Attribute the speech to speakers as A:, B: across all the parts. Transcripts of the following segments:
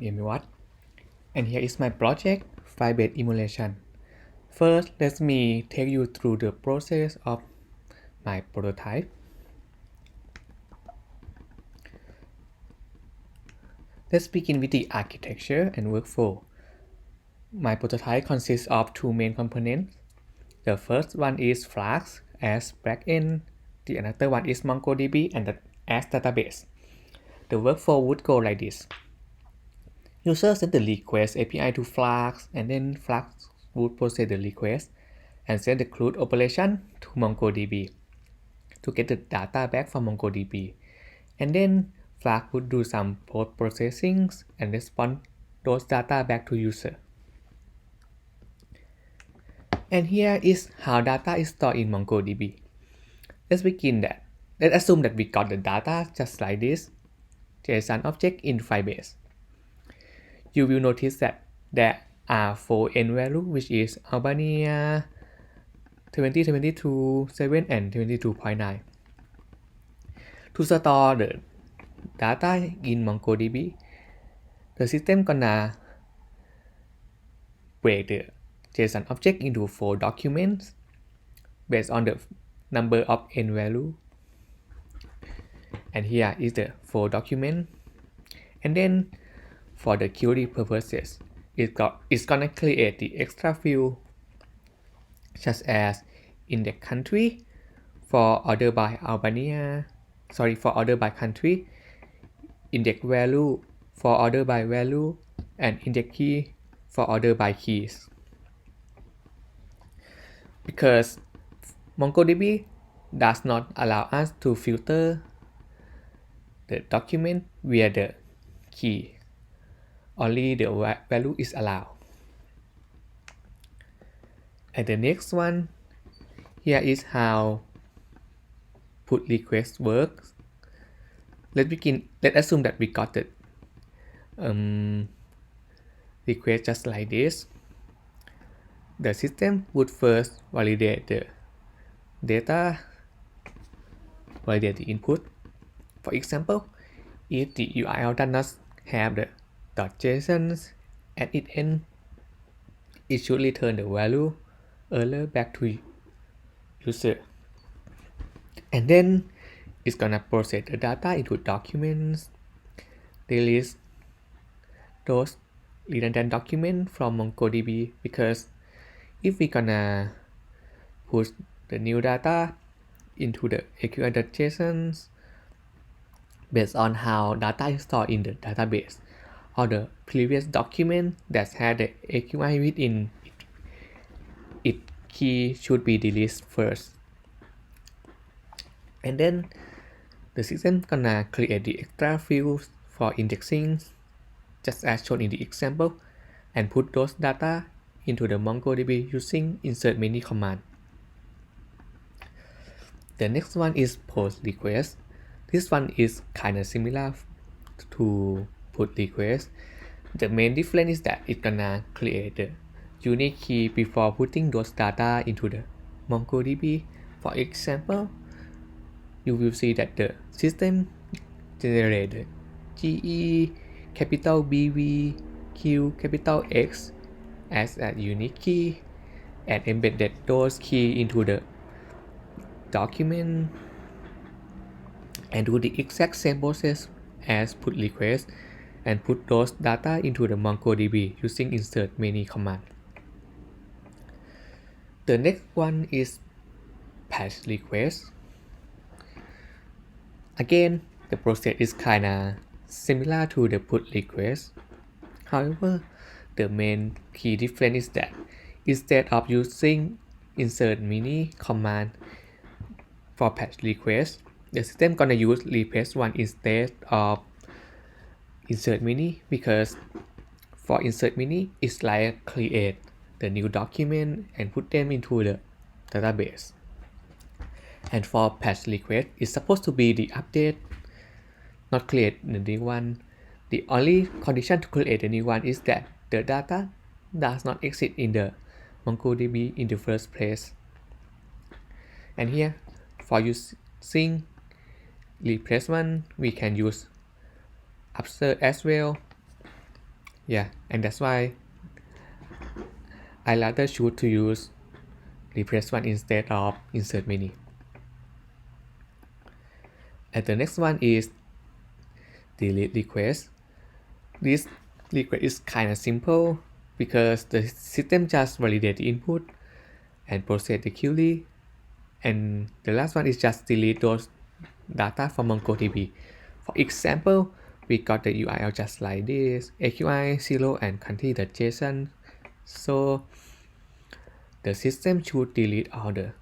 A: Eamwiwat, and here is my project Firebase Emulation. First, let me take you through the process of my prototype. Let's begin with the architecture and workflow. My prototype consists of two main components. The first one is Flask as backend. The another one is MongoDB and as database. The workflow would go like this. User send the request API to Flask, and then Flask would process the request and send the CRUD operation to MongoDB to get the data back from MongoDB. And then Flask would do some post-processing and respond those data back to user. And here is how data is stored in MongoDB. Let's begin that. Let's assume that we got the data just like this, JSON object in Firebase. You will notice that there are 4 end values, which is Albania 2022.7 and 22.9. To store the data in MongoDB, the system gonna break the JSON object into 4 documents based on the number of end value. And here is the 4 document. And then for the query purposes, it's gonna create the extra field such as index country for order by for order by country, index value for order by value, and index key for order by keys. Because MongoDB does not allow us to filter the document via the key. Only the value is allowed. And the next one, here is how put request works. Let's assume that we got the request just like this. The system would first validate the data, validate the input. For example, if the URL does not have the .json at its end, it should return the value error back to user. And then it's gonna process the data into documents, delete those redundant documents from MongoDB, because if we gonna push the new data into the AQI.json based on how data is stored in the database, or the previous document that had the AQI within its key should be deleted first. And then the system gonna create the extra fields for indexing, just as shown in the example, and put those data into the MongoDB using insert many command. The next one is post request. This one is kinda similar to put request. The main difference is that it's gonna create the unique key before putting those data into the MongoDB. For example, you will see that the system generated GE capital BV Q capital X as a unique key and embedded those key into the document and do the exact same process as put request and put those data into the MongoDB using insert many command. The next one is patch request. Again, the process is kinda similar to the put request. However, the main key difference is that instead of using insert many command for patch request, the system gonna use replace one instead of insert many, because for insert many it's like create the new document and put them into the database. And for patch request, it's supposed to be the update, not create the new one. The only condition to create a new one is that the data does not exist in the MongoDB in the first place. And here, for using replacement, we can use upsert as well. Yeah, and that's why I rather choose to use replace one instead of insert many. And the next one is delete request. This request is kind of simple because the system just validate the input and process the query. And the last one is just delete those data from MongoDB. For example, we got the URL just like this, AQI 0 and country.json. So the system should delete all the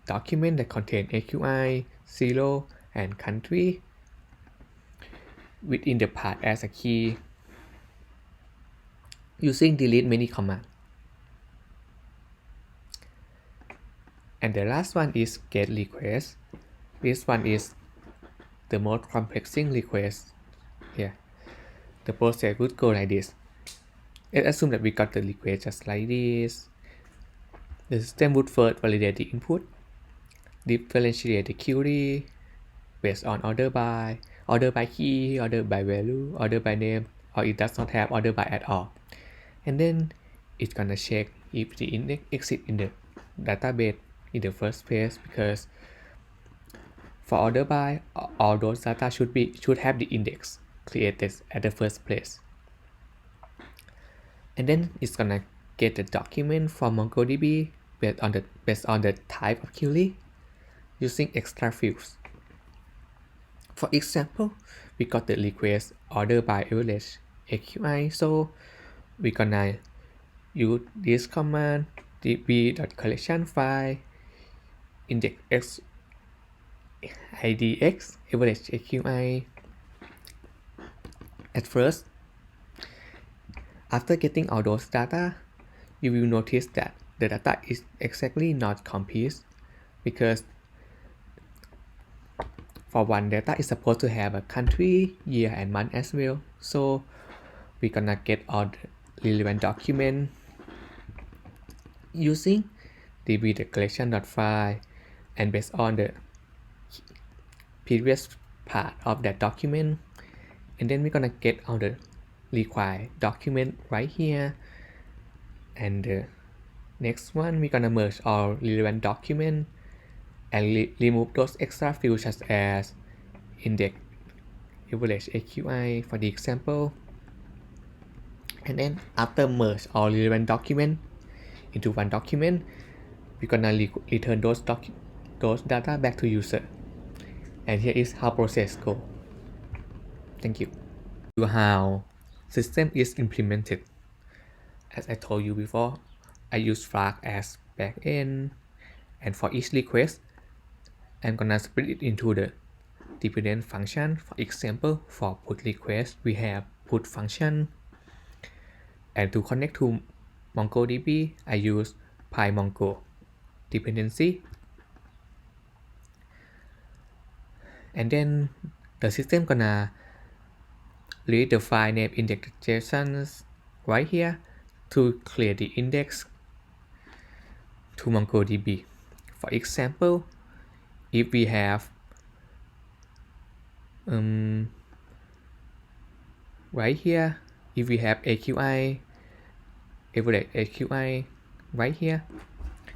A: documents that contain AQI 0 and country within the path as a key using delete many command. And the last one is get request. This one is the most complexing request here. The process would go like this. Let's assume that we got the request just like this. The system would first validate the input, differentiate the query based on order by key, order by value, order by name, or it does not have order by at all. And then it's gonna check if the index exists in the database in the first place, because for order by, all those data should have the index created at the first place. And then it's gonna get the document from MongoDB based on the type of query using extra fields. For example, we got the request order by average AQI, so we're gonna use this command db.collection file index x idx average AQI. At first, after getting all those data, you will notice that the data is exactly not complete, because for one data is supposed to have a country, year and month as well. So we're gonna get all the relevant document using db.collection.file, and based on the previous part of that document, and then we're gonna get all the required document right here. And the next one, we're gonna merge all relevant document and remove those extra fields such as index average AQI for the example. And then after merge all relevant document into one document, we're gonna return those data back to user. And here is how process go. Thank you. How system is implemented. As I told you before, I use Flask as backend, and for each request, I'm gonna split it into the dependent function. For example, for put request, we have put function, and to connect to MongoDB, I use PyMongo dependency. And then the system gonna read the file name index.json right here to create the index to MongoDB. For example, if we have right here, if we have AQI, average AQI right here,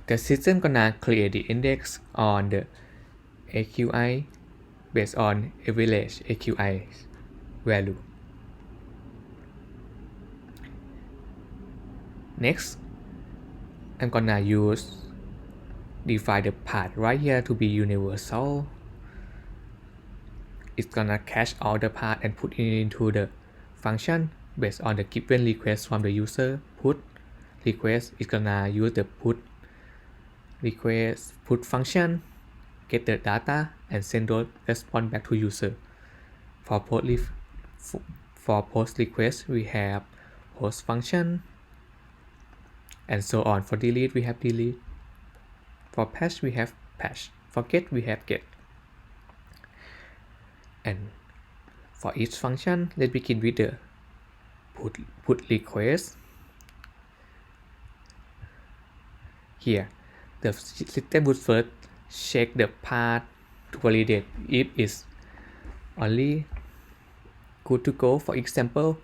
A: the system gonna create the index on the AQI based on average AQI value. Next, I'm gonna define the path right here to be universal. It's gonna cache all the path and put it into the function based on the given request from the user. Put request is gonna use the put function, get the data and send those response back to user. For post request, we have post function, and so on. For delete, we have delete. For patch, we have patch. For get, we have get. And for each function, let's begin with the put request. Here, the system would first check the path to validate if it's only good to go. For example,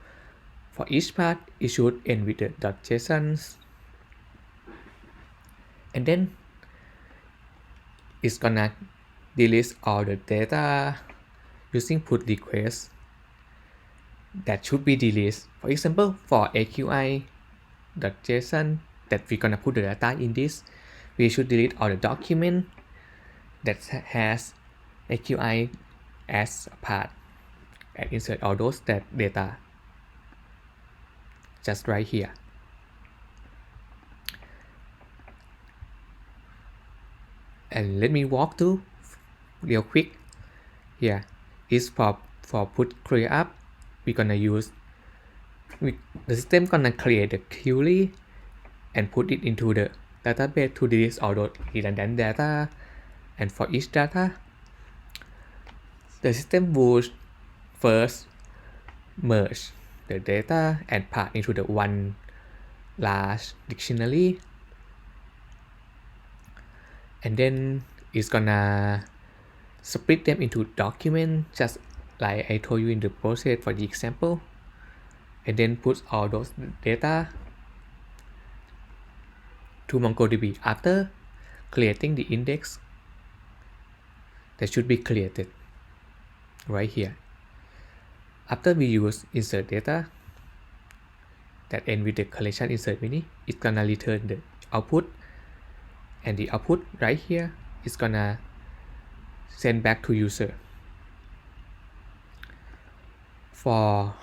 A: For each part, it should end with the .json, and then it's gonna delete all the data using put request that should be deleted. For example, for aqi.json that we're gonna put the data in this, we should delete all the document that has aqi as a part and insert all those that data just right here. And let me walk through real quick. Here is for put clear up. We're gonna use the system gonna create the query and put it into the database to delete all those redundant data. And for each data, the system would first merge the data and part into the one large dictionary, and then it's gonna split them into documents just like I told you in the process for the example, and then put all those data to MongoDB. After creating the index that should be created right here. After we use insert data that end with the collection insert mini, it's gonna return the output, and the output right here is gonna send back to user. For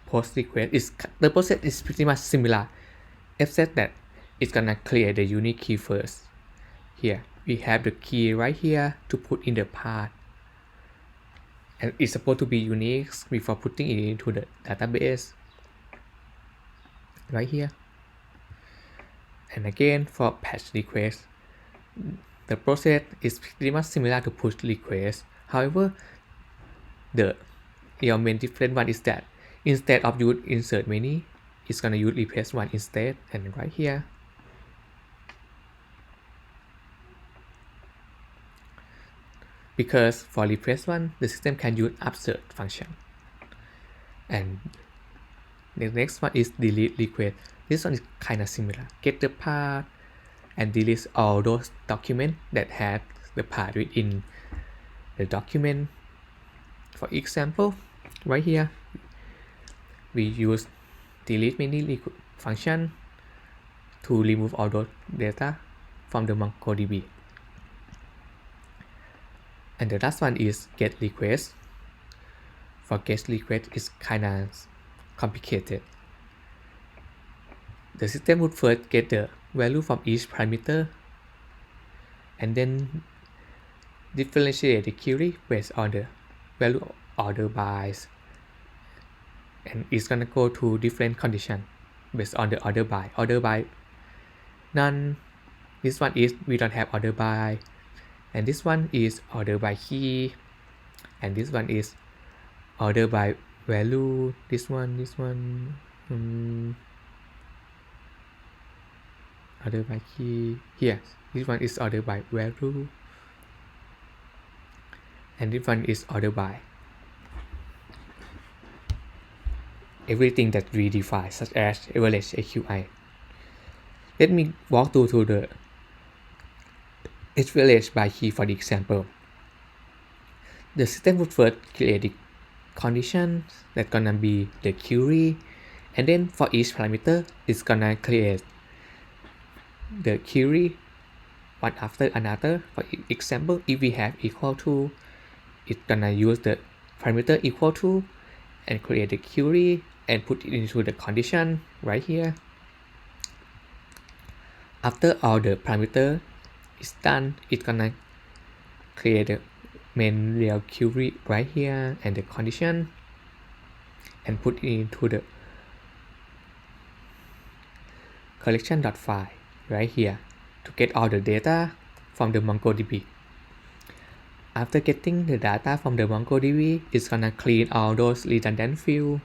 A: post request, the process is pretty much similar, except that it's gonna create the unique key first. Here we have the key right here to put in the path, and it's supposed to be unique before putting it into the database right here. And again, for patch request, the process is pretty much similar to push request. However, the main different one is that instead of use insert many, it's gonna use replace one instead, and right here. Because for replace one, the system can use upsert function. And the next one is delete request. This one is kind of similar. Get the path and delete all those documents that have the path within the document. For example, right here, we use delete many function to remove all those data from the MongoDB. And the last one is get request. For get request, it's kind of complicated. The system would first get the value from each parameter and then differentiate the query based on the value ordered by, and it's gonna go to different condition based on the order by none. This one is we don't have order by, and this one is order by key, and this one is order by value. This one order by key. Here, this one is order by value, and this one is order by everything that we define, such as average AQI. Let me walk through to the average by key for the example. The system would first create the conditions that's gonna be the query, and then for each parameter, it's gonna create the query one after another. For example, if we have equal to, it's gonna use the parameter equal to and create the query and put it into the condition right here. After all the parameter is done, it's gonna create the main real query right here and the condition and put it into the collection.file right here to get all the data from the MongoDB. After getting the data from the MongoDB, it's gonna clean all those redundant fields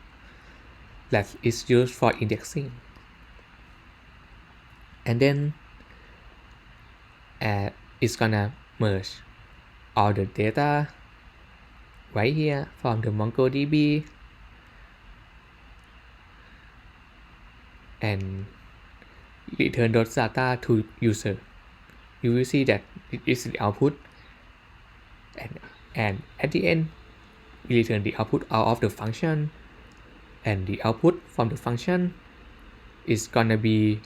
A: that is used for indexing. And then it's gonna merge all the data right here from the MongoDB and return those data to user. You will see that it is the output, and at the end we return the output out of the function, and the output from the function is gonna be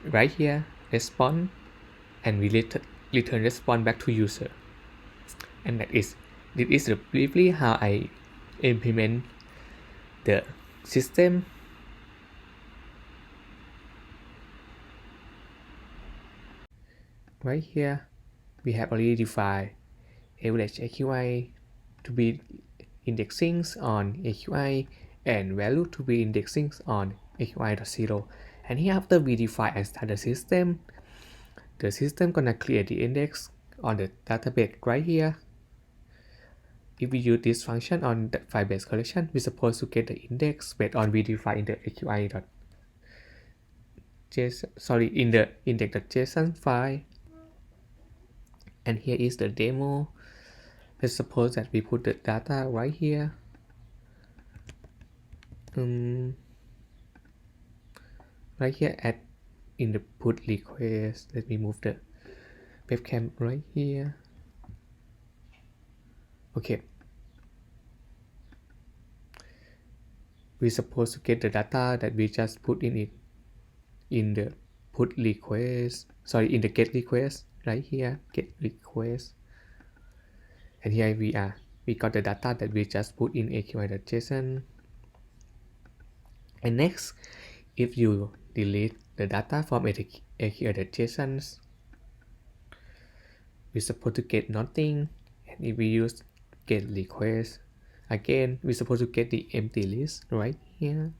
A: right here, response, and we return response back to user. And this is briefly how I implement the system. Right here we have already defined average AQI to be indexing on AQI and value to be indexing on AQI.0. And here after we define and start the system gonna create the index on the database right here. If we use this function on the Firebase collection, we're supposed to get the index based on we define in the in the index.json file. And here is the demo. Let's suppose that we put the data right here. Right here in the put request. Let me move the webcam right here. Okay. We're supposed to get the data that we just put in the put request. In the get request right here. Get request. And here we got the data that we just put in AQI.json. And next, if you delete the data from AQI.json, we're supposed to get nothing. And if we use get request, again, we're supposed to get the empty list right here.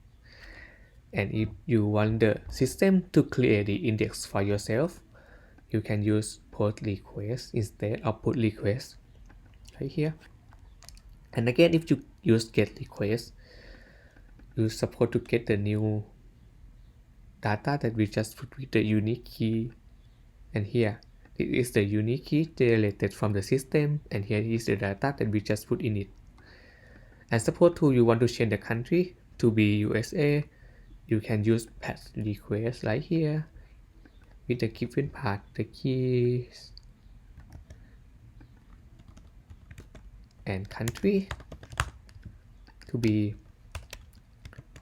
A: And if you want the system to create the index for yourself, you can use post request instead of put request right here. And again, if you use get request, you're supposed to get the new data that we just put with the unique key. And here it is the unique key generated from the system, and here is the data that we just put in it. And suppose you want to change the country to be USA, you can use patch request right here with the given path, the keys and country to be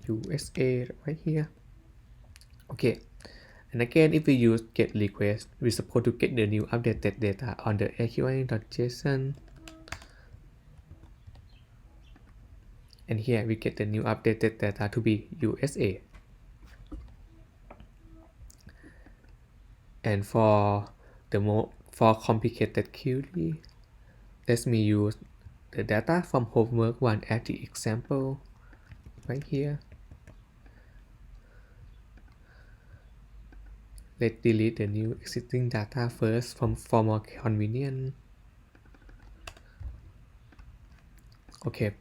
A: USA right here. Okay, and again, if we use get request, we're supposed to get the new updated data on the AQI.json. And here we get the new updated data to be USA. And for complicated query, let me use the data from homework 1 as the example right here. Let's delete the new existing data first for more convenience. Okay.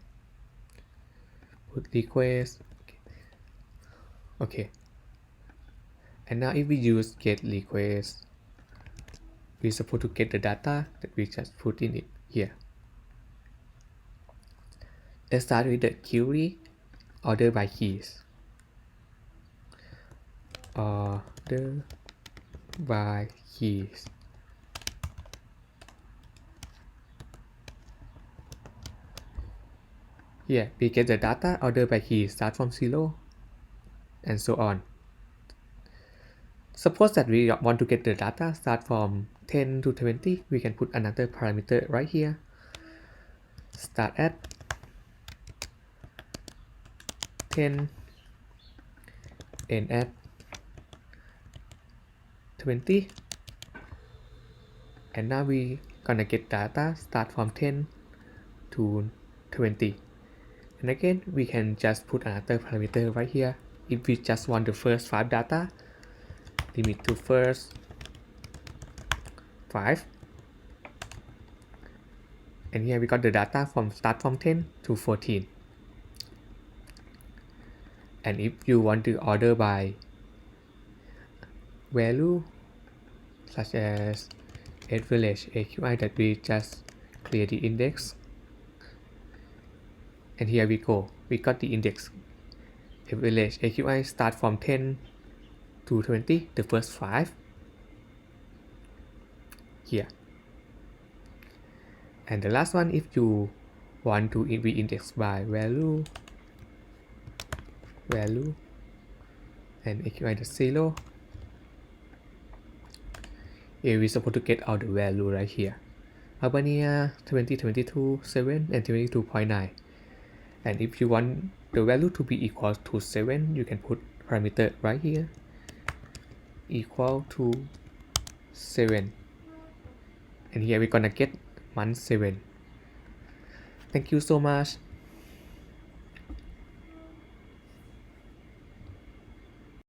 A: Put request. Okay. And now if we use get request, we're supposed to get the data that we just put in it here. Let's start with the query order by keys. Order by keys. Here we get the data order by key start from 0 and so on. Suppose that we want to get the data start from 10 to 20, we can put another parameter right here. Start at 10, end at 20. And now we gonna get data start from 10 to 20. And again, we can just put another parameter right here. If we just want the first 5 data, limit to first 5. And here we got the data from start from 10 to 14. And if you want to order by value, such as average AQI that we just create the index. And here we go. We got the index average AQI start from 10 to 20, the first 5 here. And the last one, if you want to be indexed by value and AQI the 0, we're supposed to get out the value right here. Albania 2022 7 and 22.9. And if you want the value to be equal to 7, you can put parameter right here equal to 7, and here we're gonna get month 7. Thank you so much.